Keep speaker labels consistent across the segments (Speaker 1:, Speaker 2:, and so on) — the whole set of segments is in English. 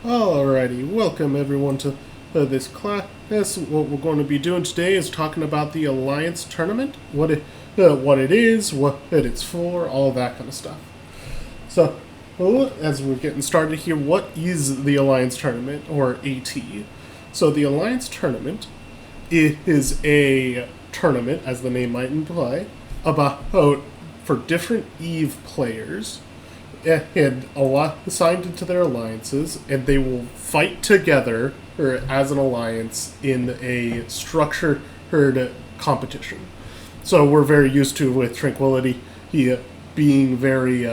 Speaker 1: Alrighty, welcome everyone to this class. What we're going to be doing today is talking about the Alliance Tournament, what it is, what it's for, all that kind of stuff. So, as we're getting started here, what is the Alliance Tournament, or AT? So the Alliance Tournament is a tournament, as the name might imply, about for different EVE players and a lot assigned into their alliances, and they will fight together or as an alliance in a structured competition. So we're very used to with Tranquility being very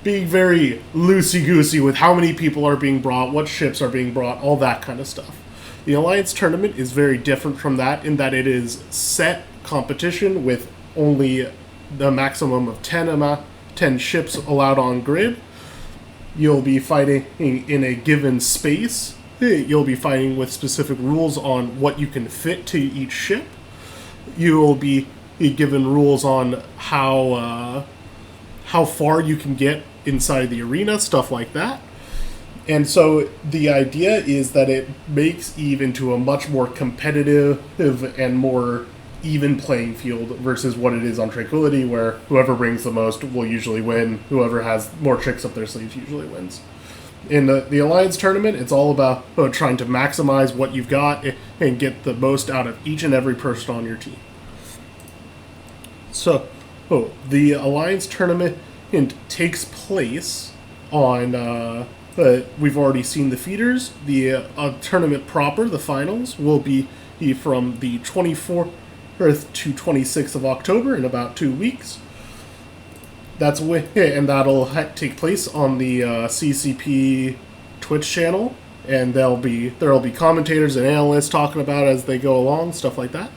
Speaker 1: loosey goosey with how many people are being brought, what ships are being brought, all that kind of stuff. The Alliance Tournament is very different from that in that it is set competition with only the maximum of 10 ships allowed on grid. You'll be fighting in a given space. You'll be fighting with specific rules on what you can fit to each ship. You'll be given rules on how far you can get inside the arena, stuff like that. And so the idea is that it makes EVE into a much more competitive and more even playing field versus what it is on Tranquility, where whoever brings the most will usually win. Whoever has more tricks up their sleeves usually wins. In the Alliance Tournament, it's all about trying to maximize what you've got and get the most out of each and every person on your team. So, the Alliance Tournament takes place on... we've already seen the feeders. The tournament proper, the finals, will be from the 24th to 26th of October in about 2 weeks. And that'll take place on the CCP Twitch channel, and there'll be commentators and analysts talking about it as they go along, stuff like that.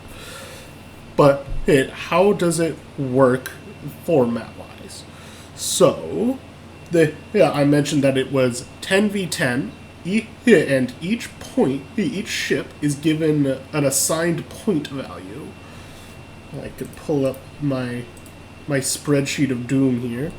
Speaker 1: But how does it work format-wise? So, I mentioned that it was 10v10, and each ship is given an assigned point value. I could pull up my spreadsheet of doom here.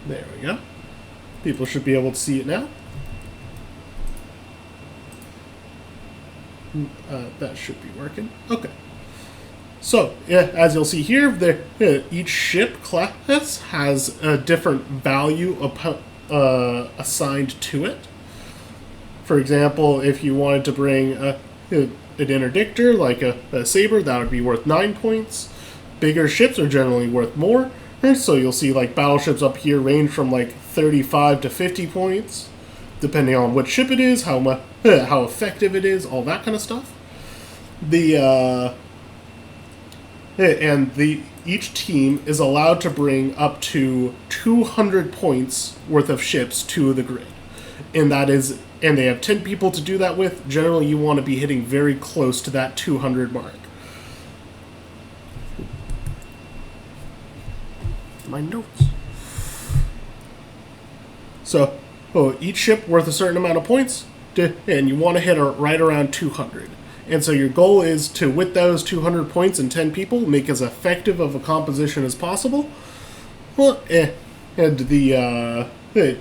Speaker 1: There we go. People should be able to see it now. That should be working. Okay. So, as you'll see here, each ship class has a different value assigned to it. For example, if you wanted to bring an interdictor, like a saber, that would be worth 9 points. Bigger ships are generally worth more. So you'll see like battleships up here range from like 35 to 50 points, depending on which ship it is, how effective it is, all that kind of stuff. Each team is allowed to bring up to 200 points worth of ships to the grid, and they have 10 people to do that with. Generally, you want to be hitting very close to that 200 mark. My notes. So, each ship worth a certain amount of points, and you want to hit right around 200. And so your goal is to, with those 200 points and 10 people, make as effective of a composition as possible. And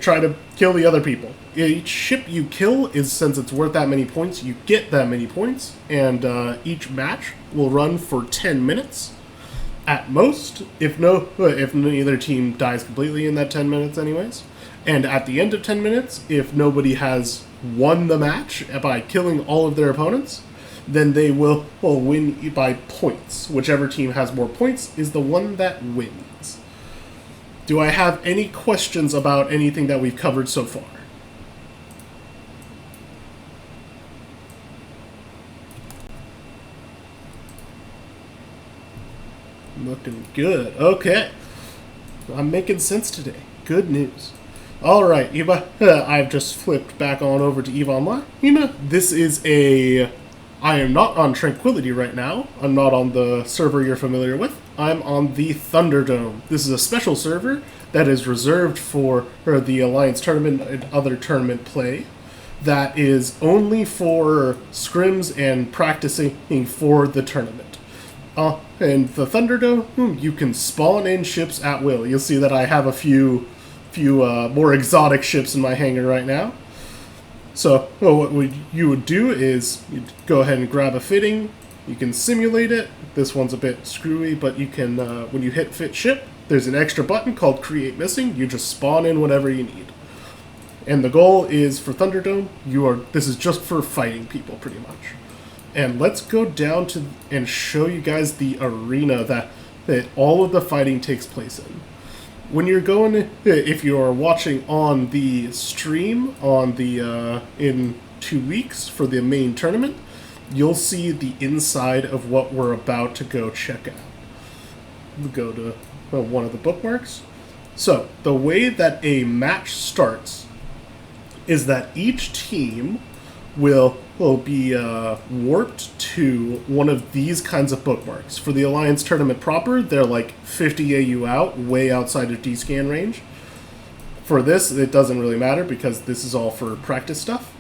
Speaker 1: try to kill the other people. Each ship you kill since it's worth that many points, you get that many points, and each match will run for 10 minutes. At most, if neither team dies completely in that 10 minutes anyways. And at the end of 10 minutes, if nobody has won the match by killing all of their opponents, then they will win by points. Whichever team has more points is the one that wins. Do I have any questions about anything that we've covered so far? Looking good. Okay. I'm making sense today. Good news. Alright, Eva. I've just flipped back on over to EVE Online. This is a I am not on Tranquility right now. I'm not on the server you're familiar with. I'm on the Thunderdome. This is a special server that is reserved for the Alliance tournament and other tournament play. That is only for scrims and practicing for the tournament. And the Thunderdome, you can spawn in ships at will. You'll see that I have a few more exotic ships in my hangar right now. So what you would do is you'd go ahead and grab a fitting. You can simulate it. This one's a bit screwy, but you can, when you hit fit ship, there's an extra button called create missing. You just spawn in whatever you need. And the goal is for Thunderdome, this is just for fighting people pretty much. And let's go down to and show you guys the arena that all of the fighting takes place in. When you're going, if you're watching on the stream on the in 2 weeks for the main tournament, you'll see the inside of what we're about to go check out. We'll go to one of the bookmarks. So the way that a match starts is that each team will be warped to one of these kinds of bookmarks. For the Alliance tournament proper, they're like 50 AU out, way outside of D-scan range. For this, it doesn't really matter because this is all for practice stuff.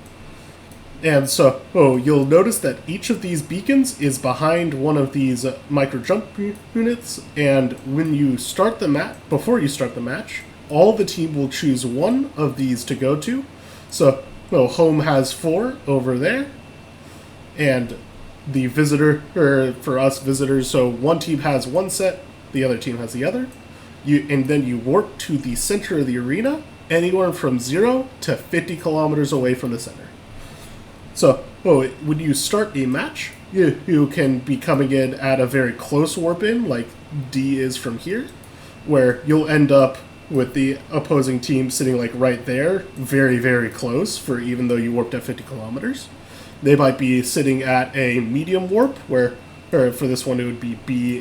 Speaker 1: And so, you'll notice that each of these beacons is behind one of these micro jump units, and when you start the match, before you start the match, all the team will choose one of these to go to. So, home has 4 over there, and the visitor, or for us visitors, so one team has one set, the other team has the other. And then you warp to the center of the arena, anywhere from 0 to 50 kilometers away from the center. So, when you start a match, you can be coming in at a very close warp in, like D is from here, where you'll end up with the opposing team sitting like right there, very, very close, for even though you warped at 50 kilometers. They might be sitting at a medium warp, or for this one it would be B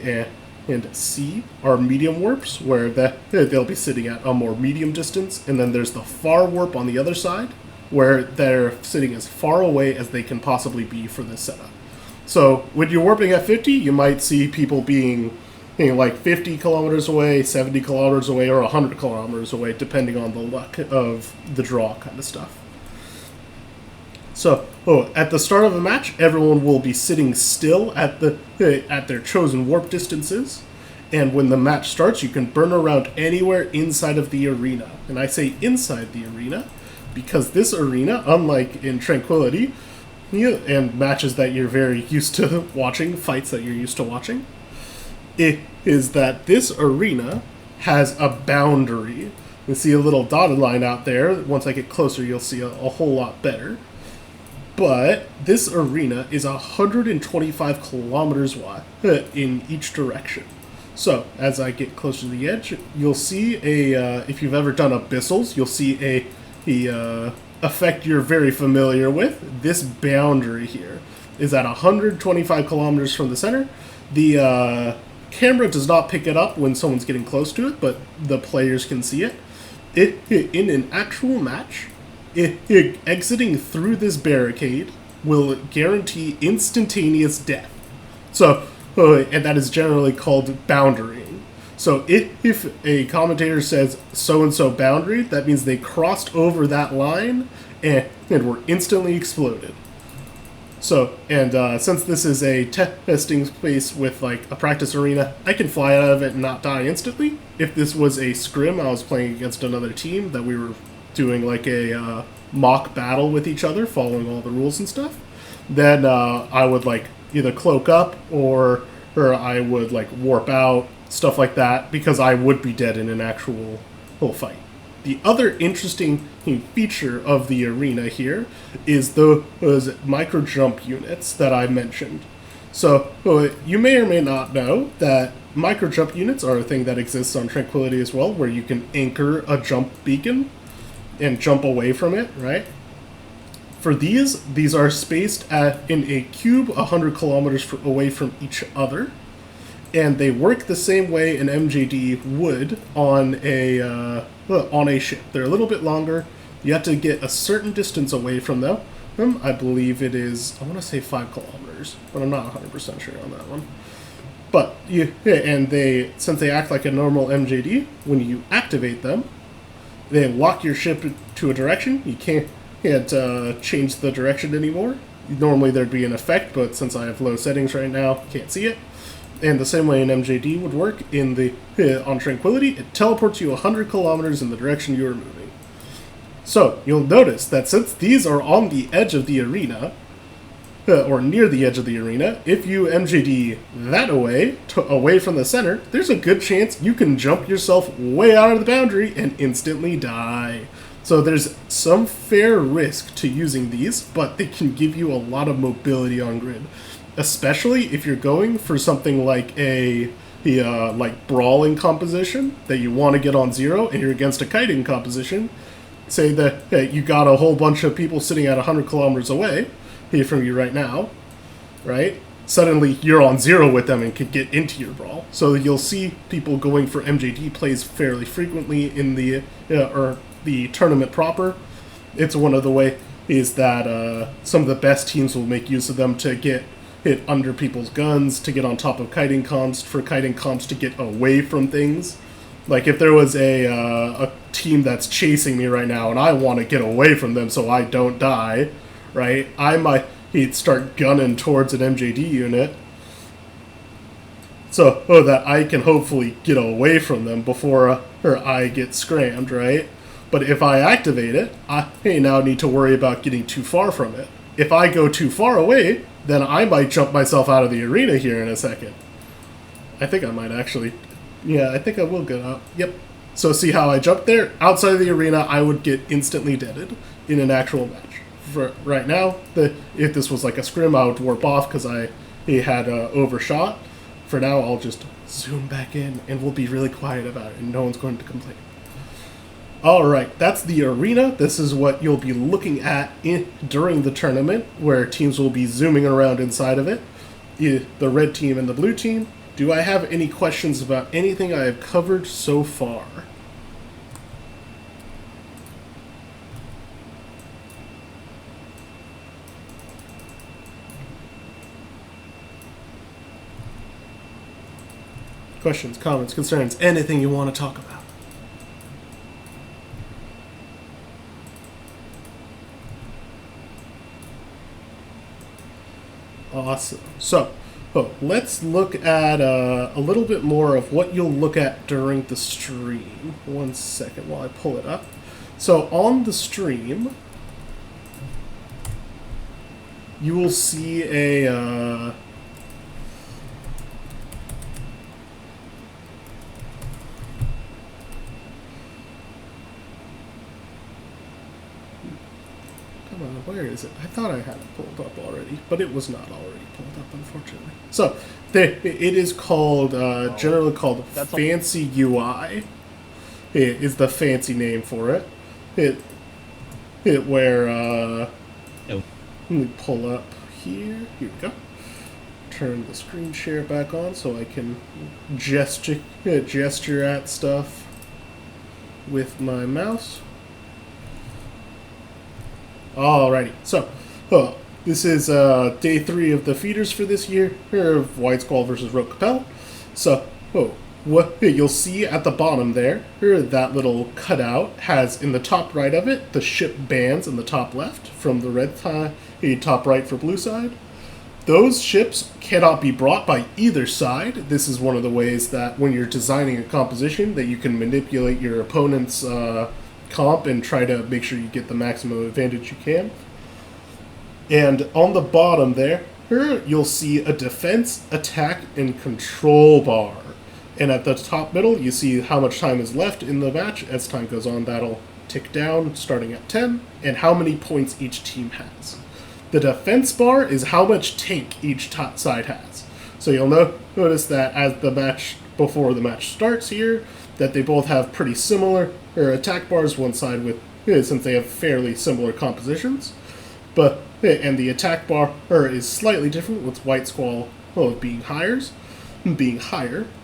Speaker 1: and C are medium warps, where they'll be sitting at a more medium distance, and then there's the far warp on the other side, where they're sitting as far away as they can possibly be for this setup. So when you're warping at 50, you might see people being like 50 kilometers away, 70 kilometers away, or 100 kilometers away, depending on the luck of the draw kind of stuff. So, at the start of a match, everyone will be sitting still at their chosen warp distances, and when the match starts, you can burn around anywhere inside of the arena. And I say inside the arena because this arena, unlike in Tranquility, and matches that you're very used to watching, fights that you're used to watching, it is that this arena has a boundary. You see a little dotted line out there. Once I get closer, you'll see a whole lot better. But this arena is 125 kilometers wide in each direction. So, as I get closer to the edge, you'll see if you've ever done abyssals, you'll see a effect you're very familiar with. This boundary here is at 125 kilometers from the center. The camera does not pick it up when someone's getting close to it, but the players can see it. In an actual match, exiting through this barricade will guarantee instantaneous death. So, and that is generally called boundarying. So if a commentator says so-and-so boundary, that means they crossed over that line and were instantly exploded. So, and since this is a testing space with like a practice arena, I can fly out of it and not die instantly. If this was a scrim, I was playing against another team that we were doing like a mock battle with each other, following all the rules and stuff, then I would like either cloak up or I would like warp out, stuff like that, because I would be dead in an actual whole fight. The other interesting feature of the arena here is those micro jump units that I mentioned. So you may or may not know that micro jump units are a thing that exists on Tranquility as well, where you can anchor a jump beacon and jump away from it, right? For these are spaced in a cube 100 kilometers away from each other, and they work the same way an MJD would on a ship. They're a little bit longer. You have to get a certain distance away from them. I believe it is, I want to say 5 kilometers, but I'm not 100% sure on that one. But and since they act like a normal MJD, when you activate them, they lock your ship to a direction. You can't change the direction anymore. Normally there'd be an effect, but since I have low settings right now, can't see it. And the same way an MJD would work on Tranquility, it teleports you 100 kilometers in the direction you are moving. So you'll notice that since these are on the edge of the arena, or near the edge of the arena, if you MJD that away from the center, there's a good chance you can jump yourself way out of the boundary and instantly die. So there's some fair risk to using these, but they can give you a lot of mobility on grid. Especially if you're going for something like a brawling composition that you want to get on 0 and you're against a kiting composition. Say that you got a whole bunch of people sitting at 100 kilometers away here from you right now, right? Suddenly you're on 0 with them and can get into your brawl. So you'll see people going for MJD plays fairly frequently in the tournament proper. It's one of the ways that some of the best teams will make use of them to get hit under people's guns, to get on top of kiting comps, for kiting comps to get away from things. Like if there was a team that's chasing me right now and I want to get away from them so I don't die, right? I might start gunning towards an MJD unit so that I can hopefully get away from them before I get scrammed, right? But if I activate it, I now need to worry about getting too far from it. If I go too far away, then I might jump myself out of the arena here in a second. I think I might actually. Yeah, I think I will get out. Yep. So see how I jumped there? Outside of the arena, I would get instantly deaded in an actual match. For right now, if this was like a scrim, I would warp off because I had overshot. For now, I'll just zoom back in and we'll be really quiet about it and no one's going to complain. Alright, that's the arena. This is what you'll be looking at during the tournament, where teams will be zooming around inside of it. The red team and the blue team. Do I have any questions about anything I have covered so far? Questions, comments, concerns, anything you want to talk about? Awesome. So, let's look at a little bit more of what you'll look at during the stream. 1 second while I pull it up. So, on the stream, you will see a... Where is it? I thought I had it pulled up already, but it was not already pulled up, unfortunately. So, it is called, generally called Fancy UI. It is the fancy name for it. Let me pull up here. Here we go. Turn the screen share back on so I can gesture at stuff with my mouse. Alrighty, so this is day 3 of the feeders for this year of White Squall versus Rote Capel. So, what you'll see at the bottom there, that little cutout has in the top right of it the ship bands in the top left from the red top right for blue side. Those ships cannot be brought by either side. This is one of the ways that when you're designing a composition that you can manipulate your opponent's comp and try to make sure you get the maximum advantage you can. And on the bottom there, you'll see a defense, attack, and control bar. And at the top middle, you see how much time is left in the match. As time goes on, that'll tick down, starting at 10, and how many points each team has. The defense bar is how much tank each side has. So you'll notice that as the match, before the match starts here, that they both have pretty similar attack bars, one side with, since they have fairly similar compositions. And the attack bar is slightly different, with White Squall being higher.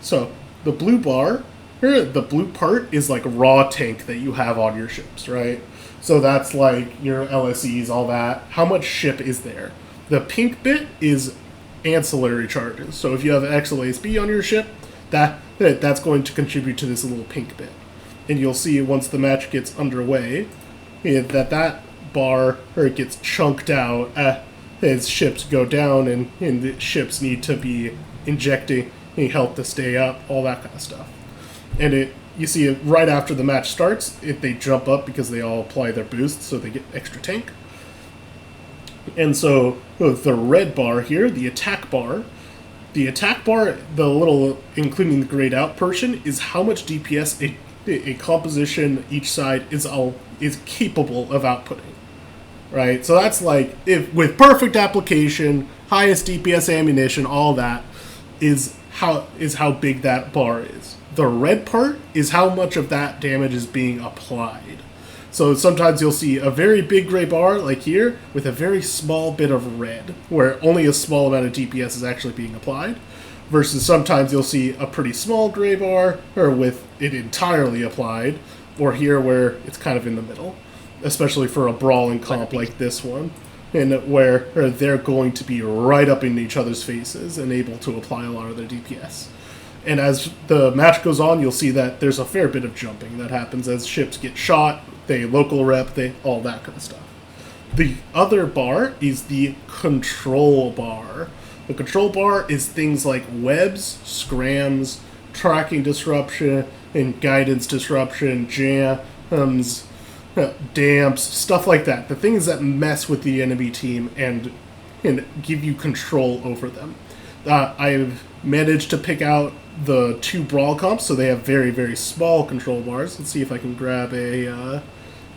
Speaker 1: So the blue bar, the blue part is like raw tank that you have on your ships, right? So that's like your LSEs, all that. How much ship is there? The pink bit is ancillary charges. So if you have XLASB on your ship, that's going to contribute to this little pink bit. And you'll see once the match gets underway that bar or gets chunked out as ships go down, and the ships need to be injecting health to stay up, all that kind of stuff. And you see it right after the match starts, they jump up because they all apply their boosts, so they get extra tank. And so the red bar here, the attack bar, the little, including the grayed out portion, is how much DPS a composition each side is capable of outputting. Right? So that's like, if with perfect application, highest DPS ammunition, all that, is how big that bar is. The red part is how much of that damage is being applied. So sometimes you'll see a very big gray bar, like here, with a very small bit of red, where only a small amount of DPS is actually being applied, versus sometimes you'll see a pretty small gray bar, or with it entirely applied, or here where it's kind of in the middle, especially for a brawling comp like this one, and where they're going to be right up in each other's faces and able to apply a lot of their DPS. And as the match goes on, you'll see that there's a fair bit of jumping that happens as ships get shot, they local rep, all that kind of stuff. The other bar is the control bar. The control bar is things like webs, scrams, tracking disruption, and guidance disruption, jams, damps, stuff like that. The things that mess with the enemy team and give you control over them. I've managed to pick out the 2 brawl comps, so they have very, very small control bars. Let's see if I can grab a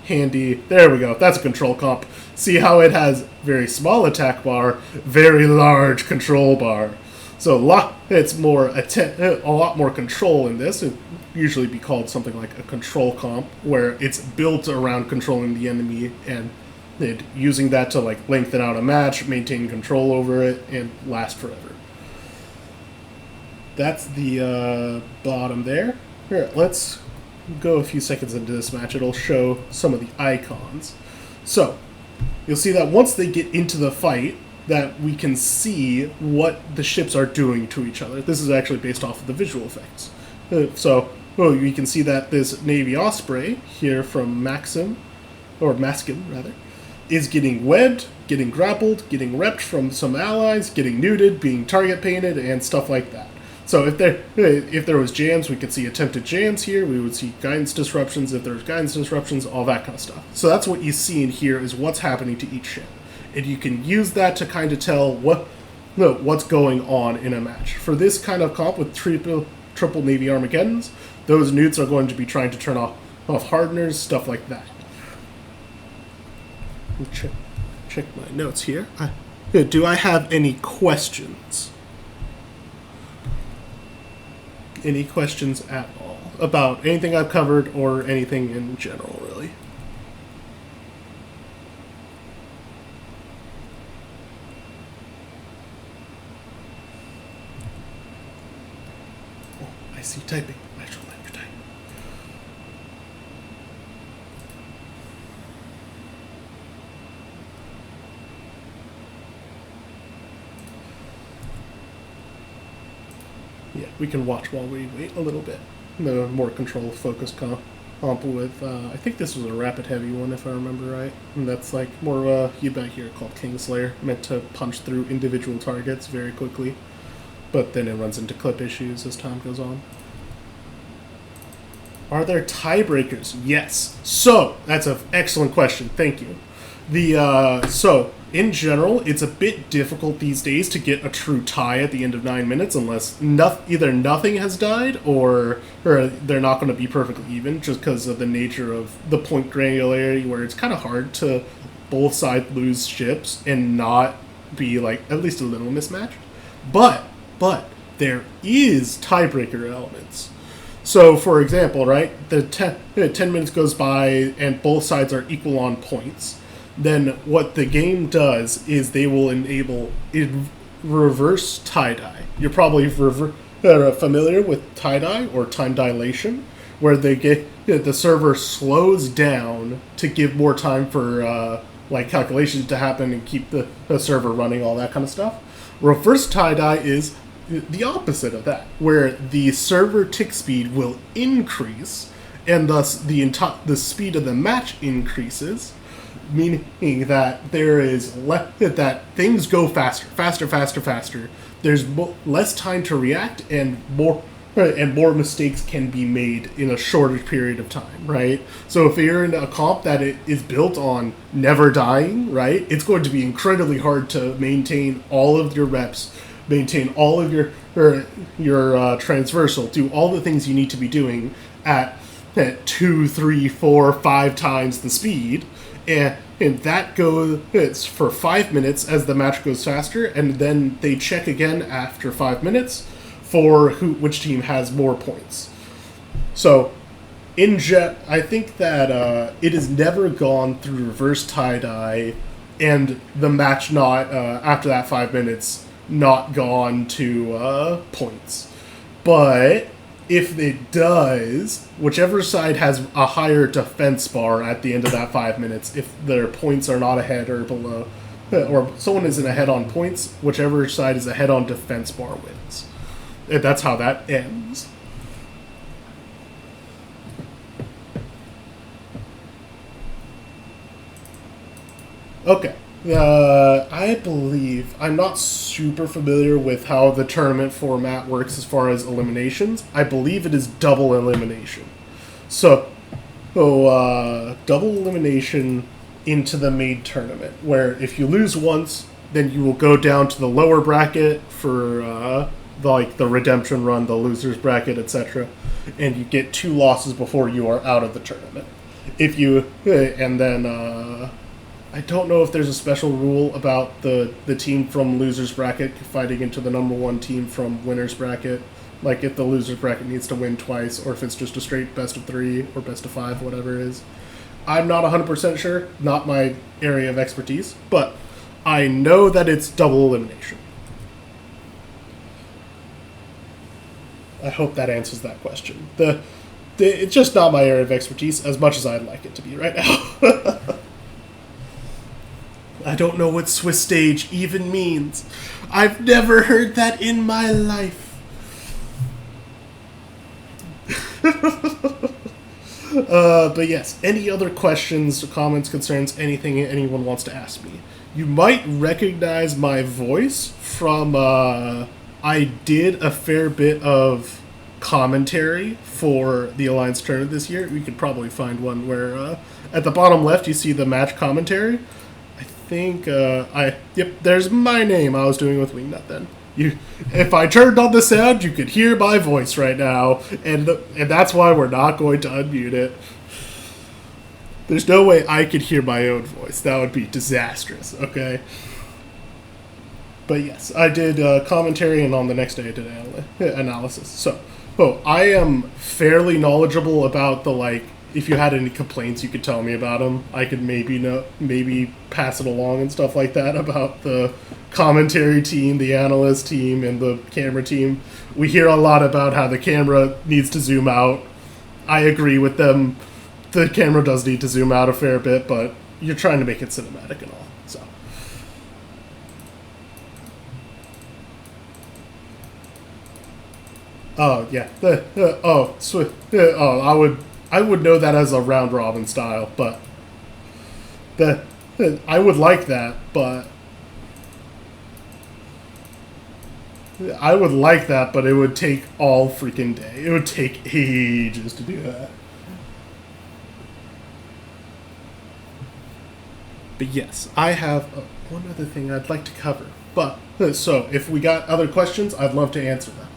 Speaker 1: handy... There we go. That's a control comp. See how it has very small attack bar, very large control bar. So it's more a lot more control in this. It usually be called something like a control comp, where it's built around controlling the enemy and using that to like lengthen out a match, maintain control over it, and last forever. That's the bottom there. Here, let's go a few seconds into this match. It'll show some of the icons. So, you'll see that once they get into the fight, that we can see what the ships are doing to each other. This is actually based off of the visual effects. We can see that this Navy Osprey here from Mascom, is getting webbed, getting grappled, getting repped from some allies, getting neuted, being target painted, and stuff like that. So if there was jams, we could see attempted jams here. We would see guidance disruptions. If there's guidance disruptions, all that kind of stuff. So that's what you see in here is what's happening to each ship. And you can use that to kind of tell what's going on in a match. For this kind of comp with triple Navy Armageddons, those newts are going to be trying to turn off hardeners, stuff like that. Check my notes here. Do I have any questions? Any questions at all about anything I've covered or anything in general, really? Oh, I see typing. I shall let you type. Yeah, we can watch while we wait a little bit. The more control-focused comp with, I think this was a rapid heavy one, if I remember right. And that's like more of a Yuba here called Kingslayer, meant to punch through individual targets very quickly. But then it runs into clip issues as time goes on. Are there tiebreakers? Yes. So, that's an excellent question. Thank you. So, in general, it's a bit difficult these days to get a true tie at the end of 9 minutes unless either nothing has died or they're not going to be perfectly even just because of the nature of the point granularity where it's kind of hard to both sides lose ships and not be like at least a little mismatched. But there is tiebreaker elements. So, for example, right, the 10 minutes goes by and both sides are equal on points. Then what the game does is they will enable reverse tie-dye. You're probably familiar with tie-dye or time dilation, where they get the server slows down to give more time for like calculations to happen and keep the server running, all that kind of stuff. Reverse tie-dye is the opposite of that, where the server tick speed will increase, and thus the speed of the match increases, meaning that there is that things go faster. There's less time to react, and more mistakes can be made in a shorter period of time, right? So if you're in a comp that it is built on never dying, right, it's going to be incredibly hard to maintain all of your reps, maintain all of your transversal, do all the things you need to be doing at 2, 3, 4, 5 times the speed, and that goes for 5 minutes as the match goes faster, and then they check again after 5 minutes for which team has more points. So, I think that it has never gone through reverse tie-dye and the match not, after that 5 minutes, not gone to points. But if it does, whichever side has a higher defense bar at the end of that 5 minutes, if their points are not ahead or below, or someone isn't ahead on points, whichever side is ahead on defense bar wins. And that's how that ends. Okay. I believe, I'm not super familiar with how the tournament format works as far as eliminations. I believe it is double elimination. So double elimination into the main tournament, where if you lose once, then you will go down to the lower bracket for the redemption run, the losers bracket, etc. And you get 2 losses before you are out of the tournament. If you, and then, I don't know if there's a special rule about the team from losers bracket fighting into the number 1 team from winners bracket. Like if the losers bracket needs to win twice, or if it's just a straight best of 3 or best of 5, whatever it is. I'm not 100% sure, not my area of expertise, but I know that it's double elimination. I hope that answers that question. It's just not my area of expertise as much as I'd like it to be right now. I don't know what Swiss stage even means. I've never heard that in my life. But yes, any other questions, comments, concerns, anything anyone wants to ask me? You might recognize my voice from, I did a fair bit of commentary for the Alliance tournament this year. We could probably find one where, at the bottom left, you see the match commentary. I think, there's my name I was doing with Wingnut then. If I turned on the sound, you could hear my voice right now, and that's why we're not going to unmute it. There's no way I could hear my own voice. That would be disastrous, okay? But yes, I did commentary, and on the next day I did analysis. So, I am fairly knowledgeable about if you had any complaints, you could tell me about them. I could maybe pass it along and stuff like that about the commentary team, the analyst team, and the camera team. We hear a lot about how the camera needs to zoom out. I agree with them. The camera does need to zoom out a fair bit, but you're trying to make it cinematic and all. So. Oh yeah. I would know that as a round robin style, but I would like that, but it would take all freaking day. It would take ages to do that. But yes, I have one other thing I'd like to cover. But so if we got other questions, I'd love to answer them.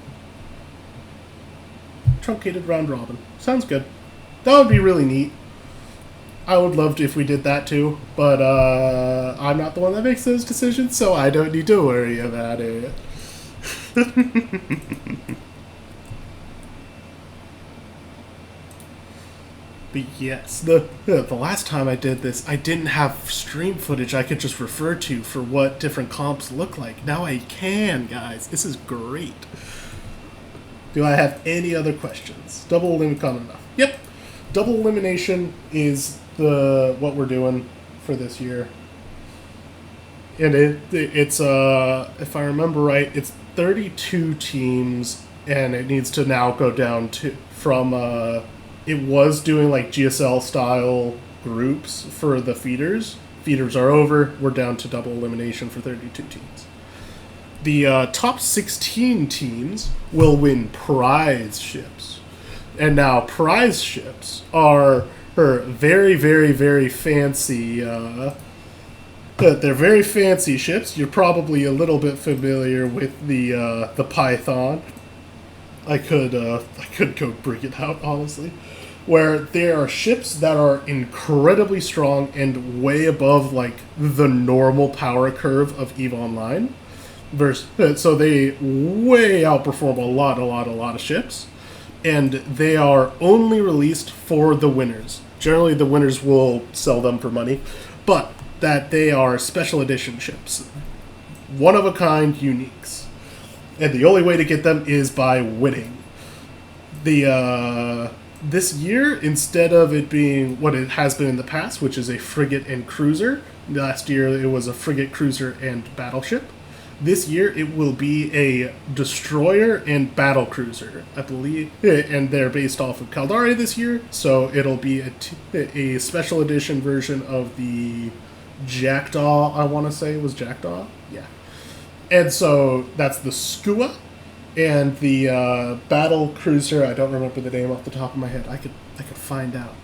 Speaker 1: Truncated round robin. Sounds good. That would be really neat. I would love to if we did that too, but I'm not the one that makes those decisions, so I don't need to worry about it. But yes, the last time I did this, I didn't have stream footage I could just refer to for what different comps look like. Now I can, guys. This is great. Do I have any other questions? Double elimination common enough. Yep. Double elimination is what we're doing for this year. And it's if I remember right, it's 32 teams, and it needs to now go down to from it was doing like GSL style groups for the feeders. Feeders are over. We're down to double elimination for 32 teams. The top 16 teams will win prize ships. And now prize ships are very, very, very fancy. They're very fancy ships. You're probably a little bit familiar with the Python. I could go bring it out, honestly. Where there are ships that are incredibly strong and way above like the normal power curve of EVE Online. So they way outperform a lot of ships, and they are only released for the winners. Generally, the winners will sell them for money, but that they are special edition ships, one of a kind uniques, and the only way to get them is by winning. This year, instead of it being what it has been in the past, which is a frigate and cruiser, last year it was a frigate, cruiser, and battleship. This year it will be a destroyer and battle cruiser, I believe, and they're based off of Caldari this year, so it'll be a special edition version of the Jackdaw, I want to say it was Jackdaw? Yeah. And so that's the Skua, and the battle cruiser, I don't remember the name off the top of my head, I could find out.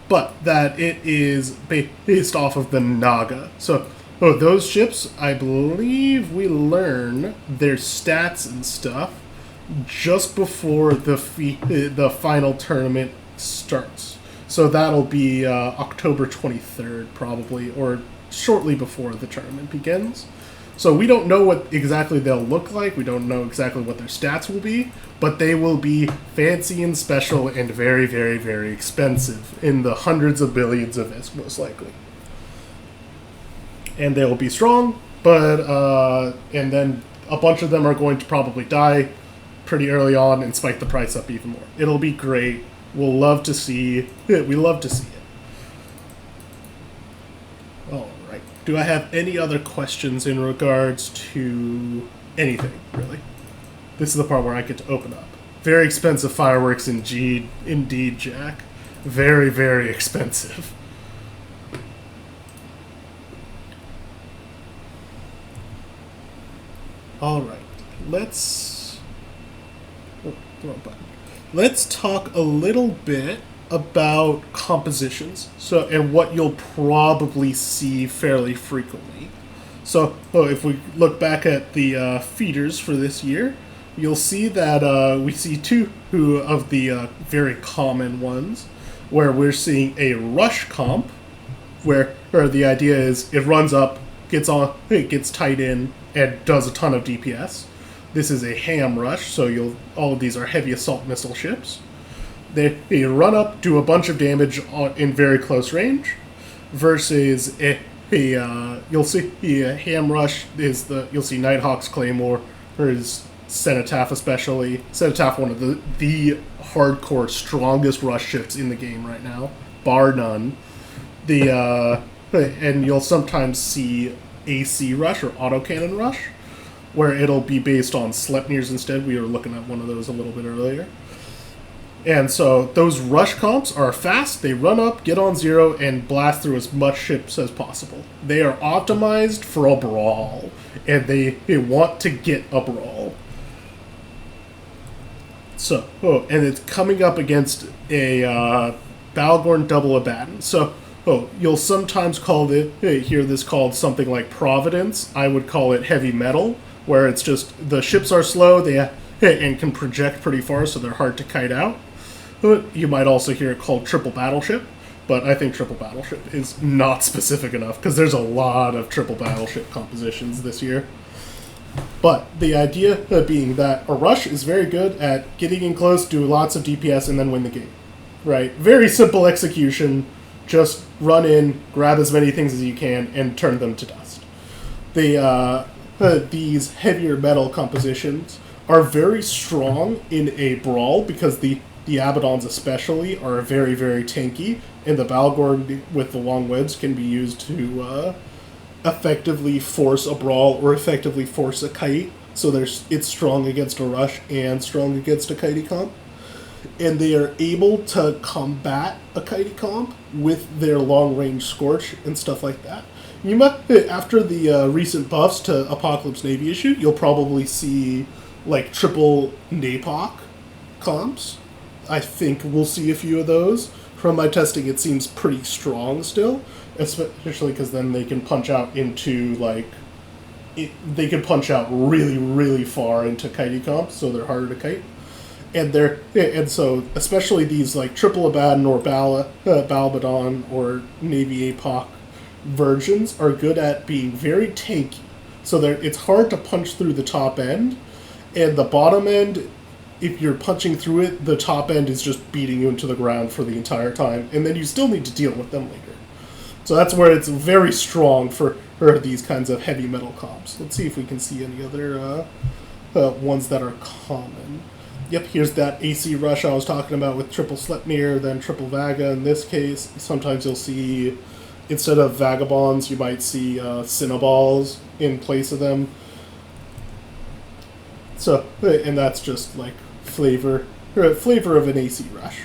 Speaker 1: But that it is based off of the Naga. So those ships, I believe we learn their stats and stuff just before the final tournament starts. So that'll be October 23rd, probably, or shortly before the tournament begins. So we don't know what exactly they'll look like. We don't know exactly what their stats will be, but they will be fancy and special and very, very, very expensive, in the hundreds of billions of S, most likely. And they will be strong, but and then a bunch of them are going to probably die pretty early on and spike the price up even more. It'll be great. We'll love to see it. We love to see it. All right. Do I have any other questions in regards to anything, really? This is the part where I get to open up. Very expensive fireworks indeed, Jack. Very, very expensive. All right, let's talk a little bit about compositions. So, and what you'll probably see fairly frequently. So, if we look back at the feeders for this year, you'll see that we see two of the very common ones, where we're seeing a rush comp, where the idea is it runs up, it gets tied in, and does a ton of DPS. This is a ham rush, so all of these are heavy assault missile ships. They run up, do a bunch of damage in very close range, versus you'll see a ham rush you'll see Nighthawk's Claymore, or his Cenotaph especially. Cenotaph, one of the hardcore strongest rush ships in the game right now, bar none. And you'll sometimes see AC Rush or Autocannon Rush, where it'll be based on Sleipnirs instead. We were looking at one of those a little bit earlier. And so those rush comps are fast, they run up, get on zero, and blast through as much ships as possible. They are optimized for a brawl, and they want to get a brawl. So, and it's coming up against a Balgorn Double Abaddon. So, you'll sometimes hear this called something like Providence. I would call it Heavy Metal, where it's just the ships are slow and can project pretty far, so they're hard to kite out. You might also hear it called Triple Battleship, but I think Triple Battleship is not specific enough, because there's a lot of Triple Battleship compositions this year. But the idea being that a rush is very good at getting in close, do lots of DPS, and then win the game. Right? Very simple execution. Just run in, grab as many things as you can, and turn them to dust. These heavier metal compositions are very strong in a brawl because the Abaddons especially are very, very tanky, and the Balgorn with the long webs can be used to effectively force a brawl or effectively force a kite. So it's strong against a rush and strong against a kitey comp. And they are able to combat a kitey comp with their long range Scorch and stuff like that. You might, after the recent buffs to Apocalypse Navy issue, you'll probably see like triple Napoc comps. I think we'll see a few of those. From my testing, it seems pretty strong still, especially because then they can punch out into they can punch out really, really far into kitey comps, so they're harder to kite. And so especially these like triple Abaddon or Balbadon or Navy APOC versions are good at being very tanky. So it's hard to punch through the top end, and the bottom end, if you're punching through it, the top end is just beating you into the ground for the entire time, and then you still need to deal with them later. So that's where it's very strong for these kinds of heavy metal comps. Let's see if we can see any other ones that are common. Yep, here's that AC rush I was talking about with triple Sleipnir, then triple Vaga in this case. Sometimes you'll see, instead of Vagabonds, you might see Cinnaballs in place of them. So, and that's just like flavor of an AC rush.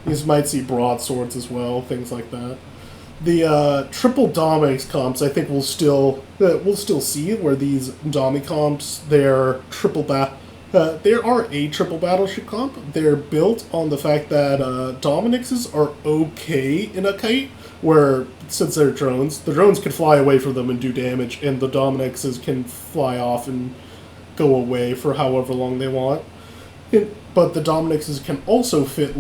Speaker 1: You might see broadswords as well, things like that. The triple Dominix comps, I think we'll still see where these Domi comps, they're there are a triple battleship comp. They're built on the fact that Dominixes are okay in a kite, where since they're drones, the drones can fly away from them and do damage, and the Dominixes can fly off and go away for however long they want. But the Dominixes can also fit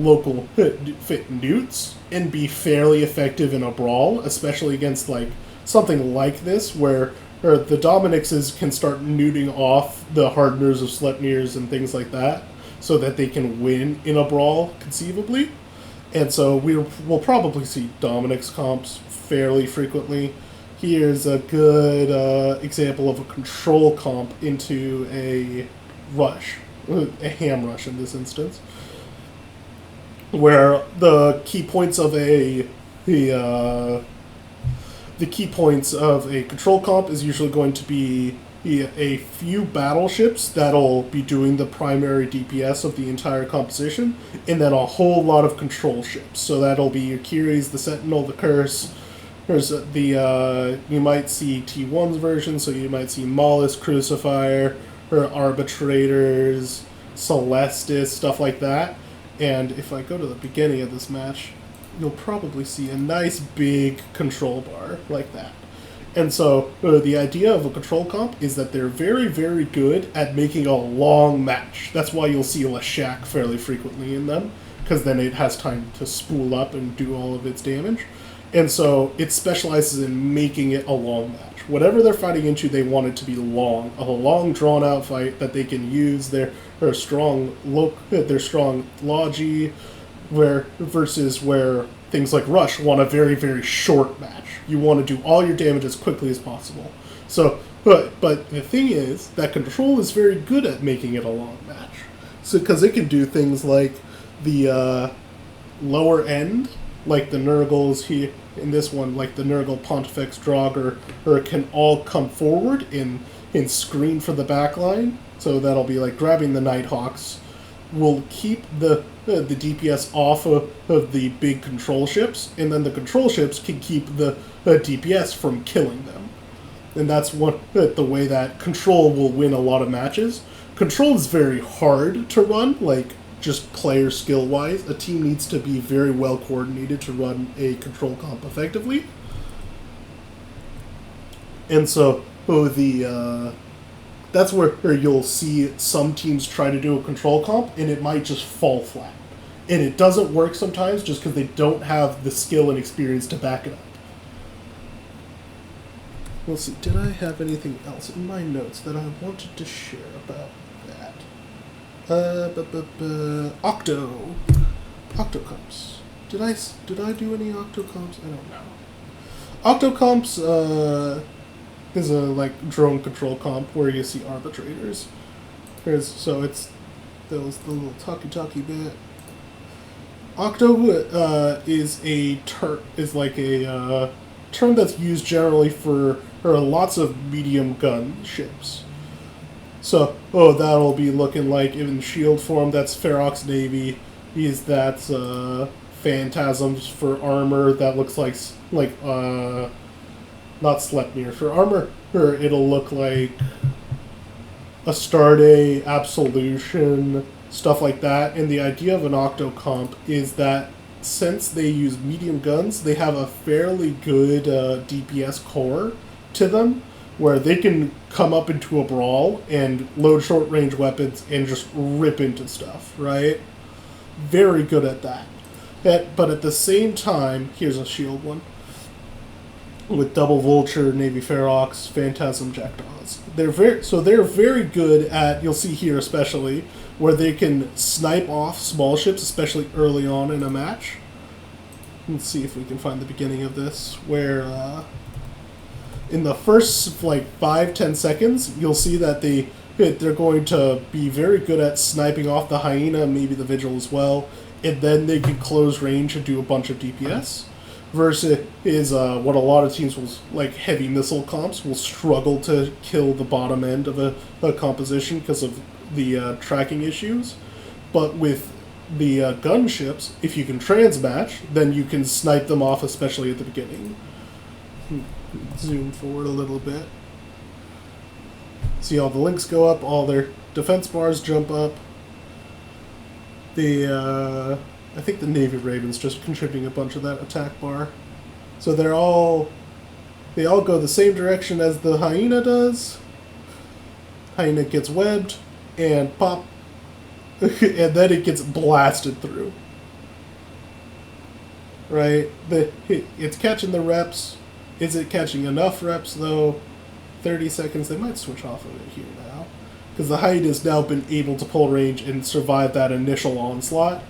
Speaker 1: newts and be fairly effective in a brawl, especially against like something like this, where the Dominixes can start newting off the hardeners of Sleipnirs and things like that, so that they can win in a brawl, conceivably. And so we'll probably see Dominix comps fairly frequently. Here's a good example of a control comp into a rush, a ham rush in this instance, where the key points of the key points of a control comp is usually going to be a few battleships that'll be doing the primary DPS of the entire composition, and then a whole lot of control ships. So that'll be your Kiris, the Sentinel, the Curse. There's you might see T1's version, so you might see Maulus, Crucifier, or Arbitrators, Celestis, stuff like that. And if I go to the beginning of this match, you'll probably see a nice big control bar like that. And so the idea of a control comp is that they're very, very good at making a long match. That's why you'll see Leshak fairly frequently in them, because then it has time to spool up and do all of its damage. And so it specializes in making it a long match. Whatever they're fighting into, they want it to be long. A long, drawn-out fight that they can use their strong logi, versus where things like Rush want a very, very short match. You want to do all your damage as quickly as possible. So, but the thing is that Control is very good at making it a long match. So, because it can do things like the lower end, like the Nurgles here in this one, like the Nurgle, Pontifex, Draugr, or it can all come forward and screen for the backline. So that'll be like grabbing the Nighthawks will keep the DPS off of the big control ships, and then the control ships can keep the DPS from killing them. And that's the way that Control will win a lot of matches. Control is very hard to run, like just player skill wise. A team needs to be very well coordinated to run a control comp effectively. And so that's where you'll see some teams try to do a control comp, and it might just fall flat. And it doesn't work sometimes just because they don't have the skill and experience to back it up. Let's see, did I have anything else in my notes that I wanted to share about that? Octocomps. Did I do any Octocomps? I don't know. Octocomps is a like drone control comp where you see arbitrators. So it's that was the little talkie bit. Octo is a term that's used generally for lots of medium gun ships. So, that'll be looking like in shield form. That's Ferox Navy. That's Phantasms for armor. That looks like not Sleipnir for armor. Or it'll look like Astarte, Absolution, stuff like that. And the idea of an octo comp is that since they use medium guns, they have a fairly good DPS core to them, where they can come up into a brawl and load short range weapons and just rip into stuff, right? Very good at that. But at the same time, here's a shield one with double Vulture, Navy Ferox, Phantasm Jackdaws. They're very good at, you'll see here especially, where they can snipe off small ships, especially early on in a match. Let's see if we can find the beginning of this, where in the first 5-10 seconds, you'll see that they're going to be very good at sniping off the Hyena, maybe the Vigil as well, and then they can close range and do a bunch of DPS. Versus what a lot of teams will, heavy missile comps, will struggle to kill the bottom end of a composition because of the tracking issues. But with the gunships, if you can transmatch, then you can snipe them off, especially at the beginning. Zoom forward a little bit. See all the links go up, all their defense bars jump up. I think the Navy Raven's just contributing a bunch of that attack bar. So they all go the same direction as the Hyena does. Hyena gets webbed and pop, and then it gets blasted through. Right? It's catching the reps. Is it catching enough reps though? 30 seconds. They might switch off of it here now, because the Hyena's now been able to pull range and survive that initial onslaught.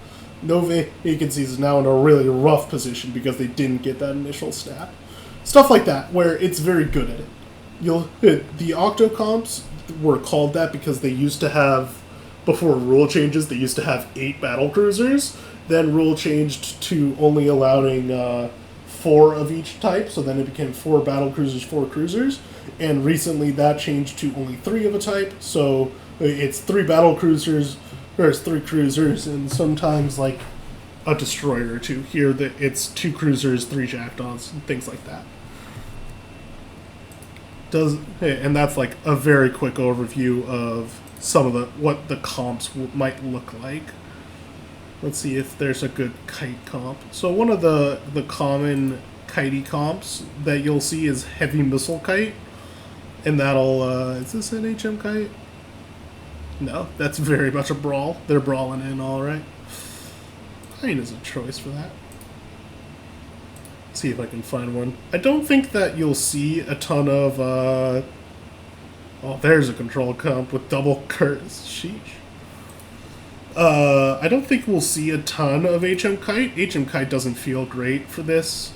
Speaker 1: No vacancies is now in a really rough position because they didn't get that initial snap. Stuff like that, where it's very good at it. The Octo comps were called that because they used to have, before rule changes, they used to have 8 battle cruisers. Then rule changed to only allowing 4 of each type, so then it became 4 battle cruisers, 4 cruisers. And recently that changed to only 3 of a type, so it's 3 battle cruisers, there's 3 cruisers, and sometimes a destroyer or 2. Here it's 2 cruisers, 3 jackdaws, and things like that. And that's a very quick overview of some of what the comps might look like. Let's see if there's a good kite comp. So one of the common kitey comps that you'll see is heavy missile kite, and that'll is this an HM kite? No, that's very much a brawl. They're brawling in, all right. Hyena's a choice for that. See if I can find one. I don't think that you'll see a ton of. Oh, there's a control comp with double curse. Sheesh. I don't think we'll see a ton of HM Kite. HM Kite doesn't feel great for this.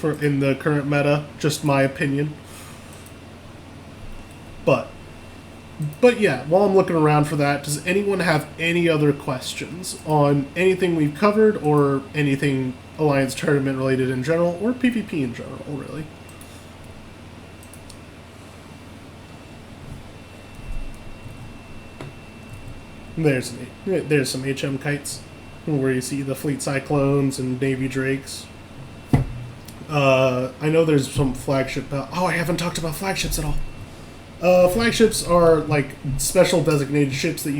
Speaker 1: In the current meta, just my opinion. But yeah, while I'm looking around for that, does anyone have any other questions on anything we've covered, or anything Alliance Tournament related in general, or PvP in general, really? There's some HM Kites, where you see the Fleet Cyclones and Navy Drakes. I know there's some flagship... oh, I haven't talked about flagships at all. Flagships are special designated ships that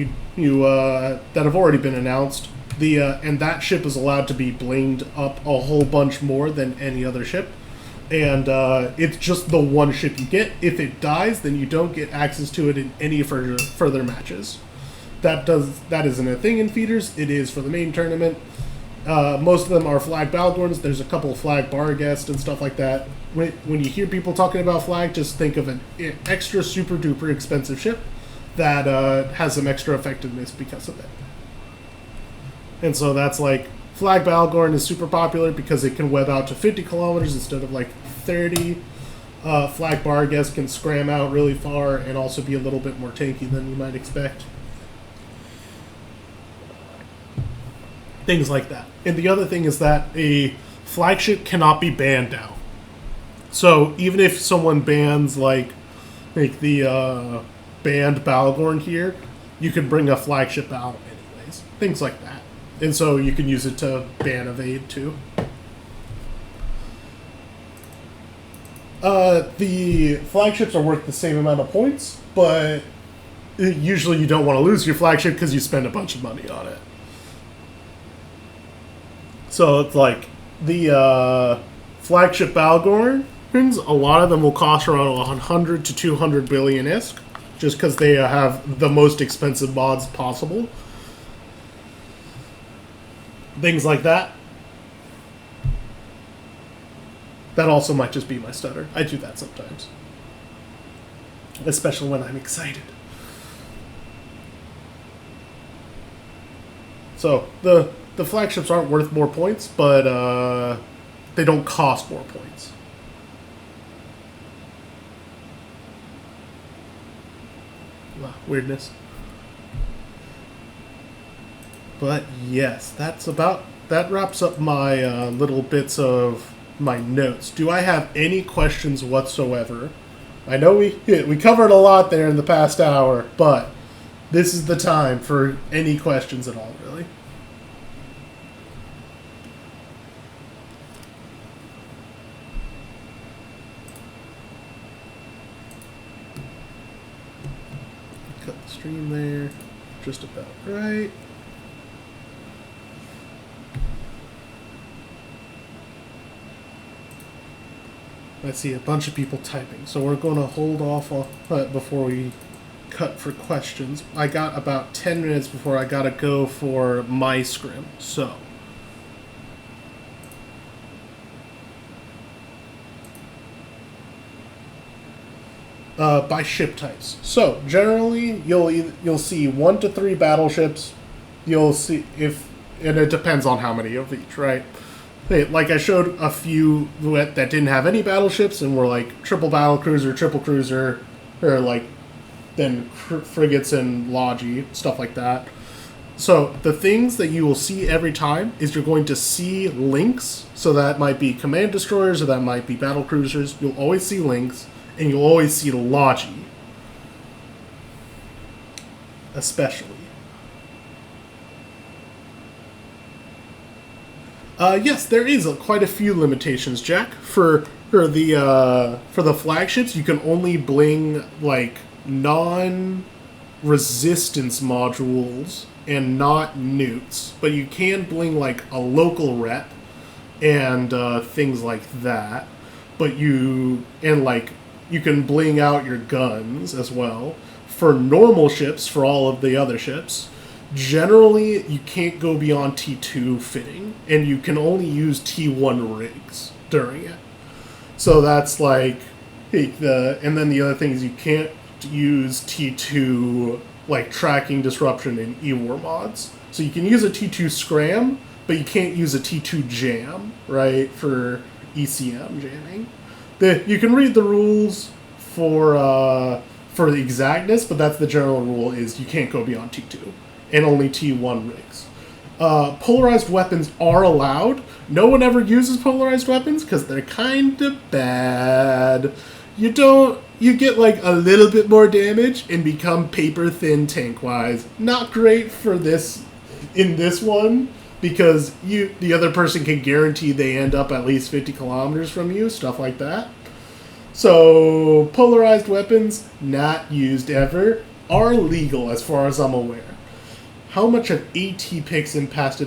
Speaker 1: that have already been announced. And that ship is allowed to be blinged up a whole bunch more than any other ship. And it's just the one ship you get. If it dies, then you don't get access to it in any further matches. That isn't a thing in feeders. It is for the main tournament. Most of them are flag Balgorns. There's a couple of flag Barghest and stuff like that. When you hear people talking about flag, just think of an extra super duper expensive ship that has some extra effectiveness because of it. And so that's flag Balgorn is super popular because it can web out to 50 kilometers instead of 30. Flag Barghest can scram out really far and also be a little bit more tanky than you might expect. Things like that. And the other thing is that a flagship cannot be banned now. So even if someone bans like the banned Balagorn here, you can bring a flagship out anyways. Things like that. And so you can use it to ban evade too. The flagships are worth the same amount of points, but usually you don't want to lose your flagship because you spend a bunch of money on it. So it's like the flagship Balgorns, a lot of them will cost around 100 to 200 billion ISK, just because they have the most expensive mods possible. Things like that. That also might just be my stutter. I do that sometimes. Especially when I'm excited. So, the flagships aren't worth more points, but they don't cost more points. Wow, weirdness. But yes, that wraps up my little bits of my notes. Do I have any questions whatsoever? I know we covered a lot there in the past hour, but this is the time for any questions at all, really. Cut the stream there, just about right. I see a bunch of people typing, so we're going to hold off before we cut for questions. I got about 10 minutes before I got to go for my scrim, so. By ship types. So, generally, you'll see 1 to 3 battleships. You'll see and it depends on how many of each, right? Like I showed a few that didn't have any battleships and were like triple battlecruiser, triple cruiser, or like then frigates and logi, stuff like that. So the things that you will see every time is you're going to see links. So that might be command destroyers or that might be battlecruisers. You'll always see links and you'll always see logi, especially. Yes, there is quite a few limitations, Jack. For the flagships, you can only bling like non-resistance modules and not newts, but you can bling like a local rep and things like that. But you can bling out your guns as well. For normal ships, for all of the other ships, generally, you can't go beyond T2 fitting, and you can only use T1 rigs during it. So that's like, and then the other thing is you can't use T2, like, tracking disruption in E-War mods. So you can use a T2 scram, but you can't use a T2 jam, right, for ECM jamming. You can read the rules for the exactness, but that's the general rule, is you can't go beyond T2. And only T1 rigs. Polarized weapons are allowed. No one ever uses polarized weapons because they're kind of bad. You get like a little bit more damage and become paper thin tank-wise. Not great for this, in this one, because the other person can guarantee they end up at least 50 kilometers from you, stuff like that. So, polarized weapons, not used ever, are legal as far as I'm aware. How much of AT picks in past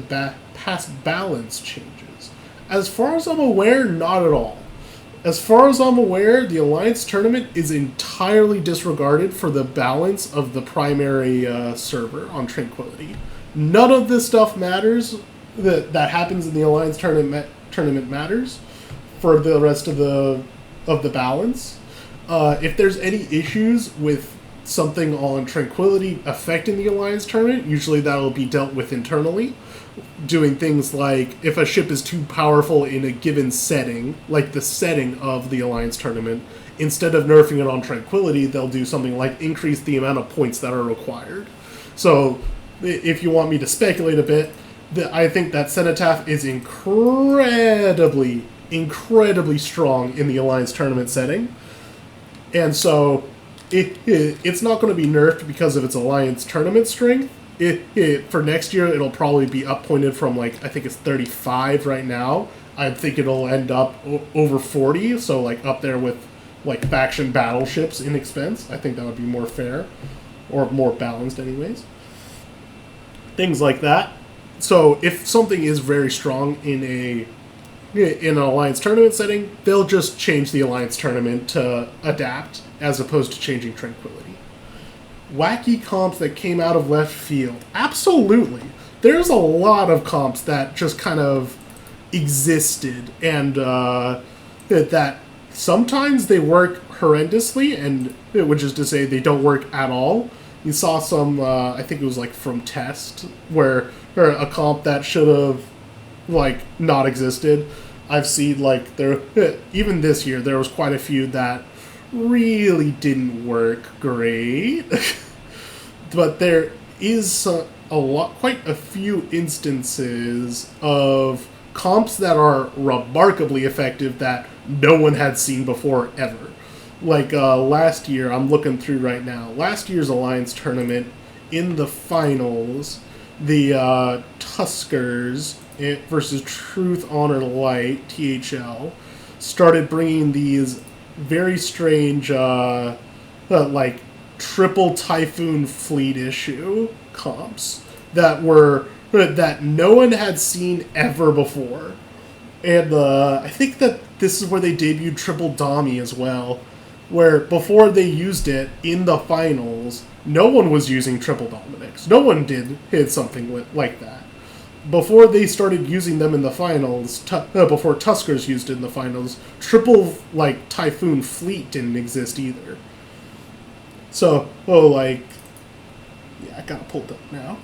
Speaker 1: balance changes? As far as I'm aware, not at all. As far as I'm aware, the Alliance tournament is entirely disregarded for the balance of the primary server on Tranquility. None of this stuff matters that happens in the Alliance tournament matters for the rest of the balance. If there's any issues with something on Tranquility affecting the Alliance tournament, usually that'll be dealt with internally. Doing things like if a ship is too powerful in a given setting, like the setting of the Alliance tournament, instead of nerfing it on Tranquility, they'll do something like increase the amount of points that are required. So, if you want me to speculate a bit, I think that Cenotaph is incredibly, incredibly strong in the Alliance tournament setting. And so, it's not going to be nerfed because of its Alliance tournament strength. For next year, it'll probably be up-pointed from, like, I think it's 35 right now. I think it'll end up over 40, so, like, up there with, like, faction battleships in expense. I think that would be more fair, or more balanced anyways. Things like that. So, if something is very strong in an Alliance tournament setting, they'll just change the Alliance tournament to adapt, as opposed to changing Tranquility. Wacky comps that came out of left field. Absolutely. There's a lot of comps that just kind of existed, and that sometimes they work horrendously, and which is to say they don't work at all. You saw some, I think it was like from Test, where a comp that should have like not existed. I've seen like there, even this year, there was quite a few that really didn't work great. But there is quite a few instances of comps that are remarkably effective that no one had seen before ever. Like last year, I'm looking through right now, last year's Alliance tournament, in the finals, the Tuskers versus Truth, Honor, Light, THL, started bringing these very strange, like, triple Typhoon fleet issue comps that no one had seen ever before. And I think that this is where they debuted Triple Dami as well, where before they used it in the finals, no one was using Triple Dominics. No one hit something like that. Before they started using them in the finals, before Tuskers used it in the finals, triple, like, Typhoon fleet didn't exist either. So, yeah, I got it pulled up now.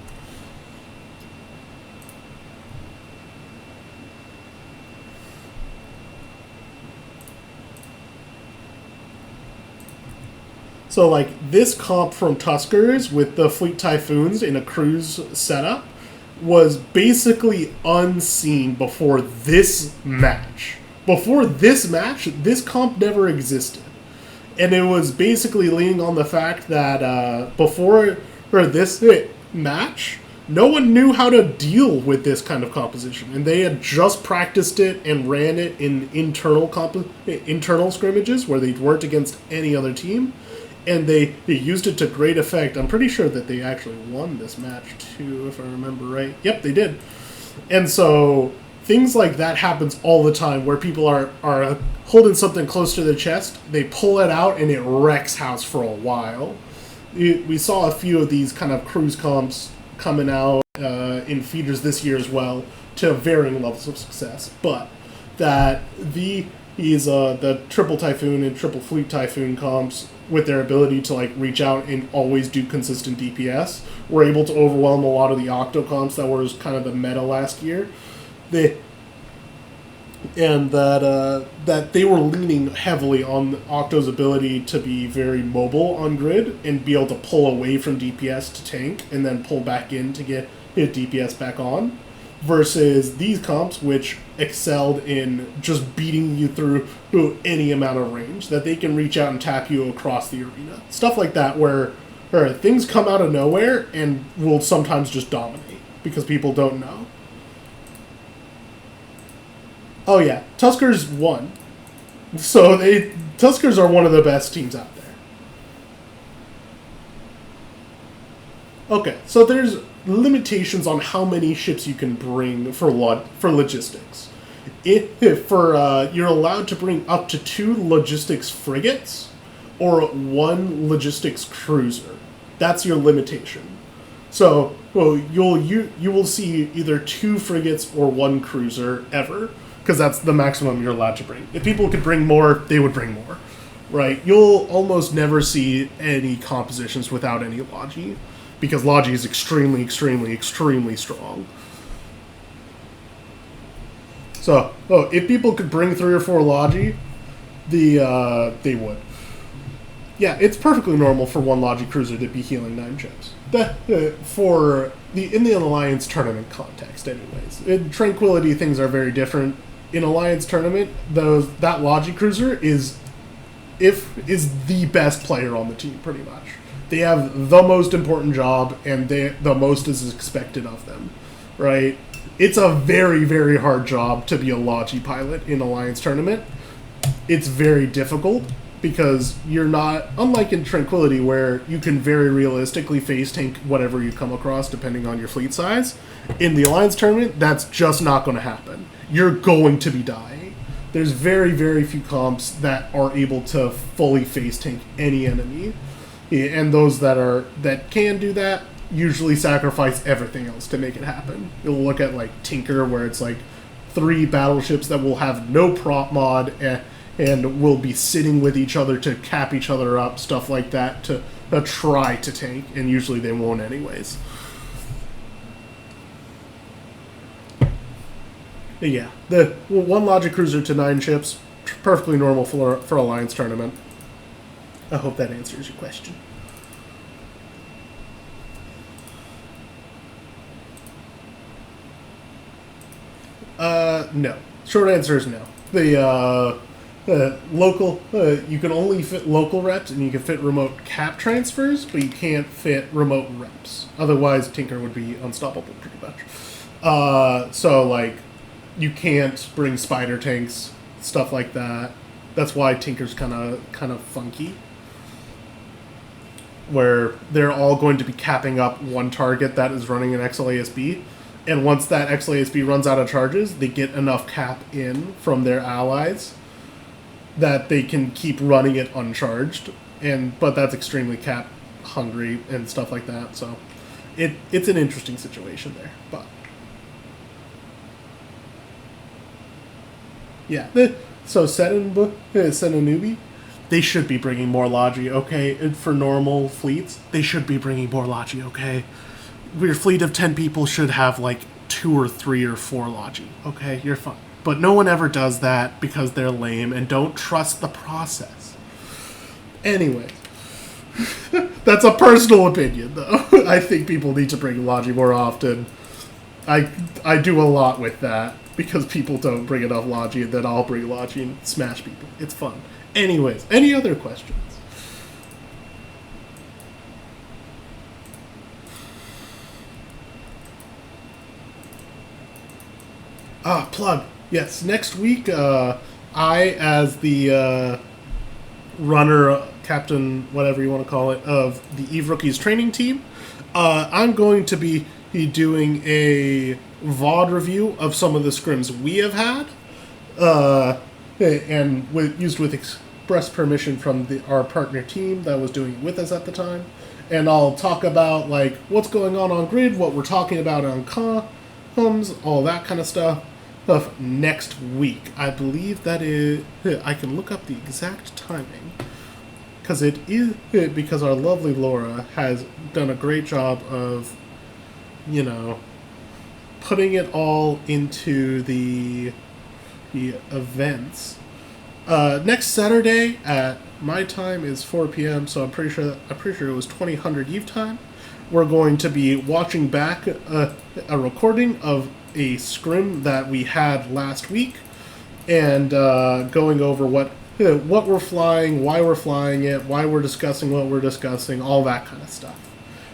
Speaker 1: So, like, this comp from Tuskers with the Fleet Typhoons in a cruise setup was basically unseen before this match. Before this match, this comp never existed. And it was basically leaning on the fact that before this match, no one knew how to deal with this kind of composition. And they had just practiced it and ran it in internal scrimmages where they weren't against any other team. And they used it to great effect. I'm pretty sure that they actually won this match, too, if I remember right. Yep, they did. And so things like that happens all the time, where people are holding something close to their chest, they pull it out, and it wrecks house for a while. We saw a few of these kind of cruise comps coming out in feeders this year as well, to varying levels of success. But that the Triple Typhoon and Triple Fleet Typhoon comps, with their ability to like reach out and always do consistent DPS, were able to overwhelm a lot of the Octo comps that was kind of the meta last year. That they were leaning heavily on Octo's ability to be very mobile on grid and be able to pull away from DPS to tank and then pull back in to hit DPS back on, versus these comps, which excelled in just beating you through any amount of range, that they can reach out and tap you across the arena. Stuff like that, where things come out of nowhere and will sometimes just dominate because people don't know. Oh yeah, Tuskers won. So Tuskers are one of the best teams out there. Okay, so there's limitations on how many ships you can bring for logistics. You're allowed to bring up to 2 logistics frigates or 1 logistics cruiser. That's your limitation. So, you will see either 2 frigates or 1 cruiser ever, because that's the maximum you're allowed to bring. If people could bring more, they would bring more. right? You'll almost never see any compositions without any Logi, because Logi is extremely, extremely, extremely strong. So, if people could bring 3 or 4 Logi, they would. Yeah, it's perfectly normal for one Logi cruiser to be healing 9 chips. In the Alliance tournament context, anyways. In Tranquility, things are very different. In Alliance tournament, that Logi cruiser is the best player on the team, pretty much. They have the most important job, and the most is expected of them, right? It's a very, very hard job to be a Logi pilot in Alliance tournament. It's very difficult, because you're not, unlike in Tranquility, where you can very realistically face tank whatever you come across depending on your fleet size. In the Alliance tournament, that's just not going to happen. You're going to be dying. There's very, very few comps that are able to fully face tank any enemy. And those that can do that usually sacrifice everything else to make it happen. You'll look at like Tinker, where it's like 3 battleships that will have no prop mod and will be sitting with each other to cap each other up, stuff like that, to try to tank, and usually they won't anyways. But yeah, the 1 Logi cruiser to 9 ships, perfectly normal for Alliance tournament. I hope that answers your question. No. Short answer is no. Local, you can only fit local reps, and you can fit remote cap transfers, but you can't fit remote reps. Otherwise, Tinker would be unstoppable, pretty much. So, like, you can't bring spider tanks, stuff like that. That's why Tinker's kind of funky, where they're all going to be capping up one target that is running an XLASB. And once that XLASB runs out of charges, they get enough cap in from their allies that they can keep running it uncharged. But that's extremely cap hungry and stuff like that. So it's an interesting situation there. But yeah, so Senanubi, they should be bringing more Logi, okay? And for normal fleets, they should be bringing more Logi, okay? Your fleet of 10 people should have like 2 or 3 or 4 Logi, okay? You're fine. But no one ever does that because they're lame and don't trust the process. Anyway, that's a personal opinion, though. I think people need to bring Logi more often. I do a lot with that because people don't bring enough Logi, and then I'll bring Logi and smash people. It's fun. Anyways, any other questions? Plug. Yes, next week, I, as the runner, captain, whatever you want to call it, of the EVE Rookies training team, I'm going to be doing a VOD review of some of the scrims we have had, and used with express permission from our partner team that was doing it with us at the time. And I'll talk about like what's going on grid, what we're talking about on comms, all that kind of stuff. Next week, I believe that is. I can look up the exact timing because our lovely Laura has done a great job of, putting it all into the events. Next Saturday at my time is 4 p.m. So I'm pretty sure it was 2000 Eve time. We're going to be watching back a recording of a scrim that we had last week, and going over what we're flying, why we're flying it, why we're discussing what we're discussing, all that kind of stuff.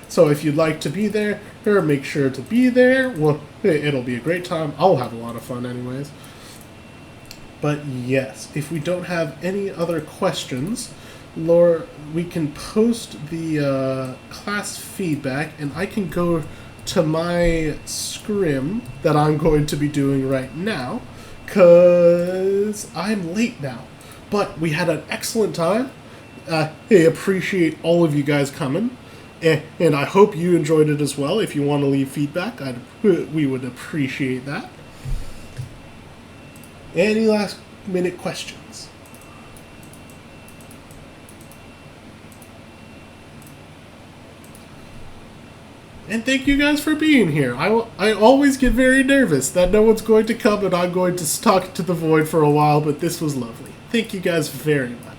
Speaker 1: So if you'd like to be there, make sure to be there. Well, it'll be a great time. I'll have a lot of fun anyways. But yes, if we don't have any other questions, Laura, we can post the class feedback, and I can go to my scrim that I'm going to be doing right now, because I'm late now. But we had an excellent time. I appreciate all of you guys coming, and I hope you enjoyed it as well. If you want to leave feedback, we would appreciate that. Any last minute questions? And thank you guys for being here. I always get very nervous that no one's going to come and I'm going to talk to the void for a while, but this was lovely. Thank you guys very much.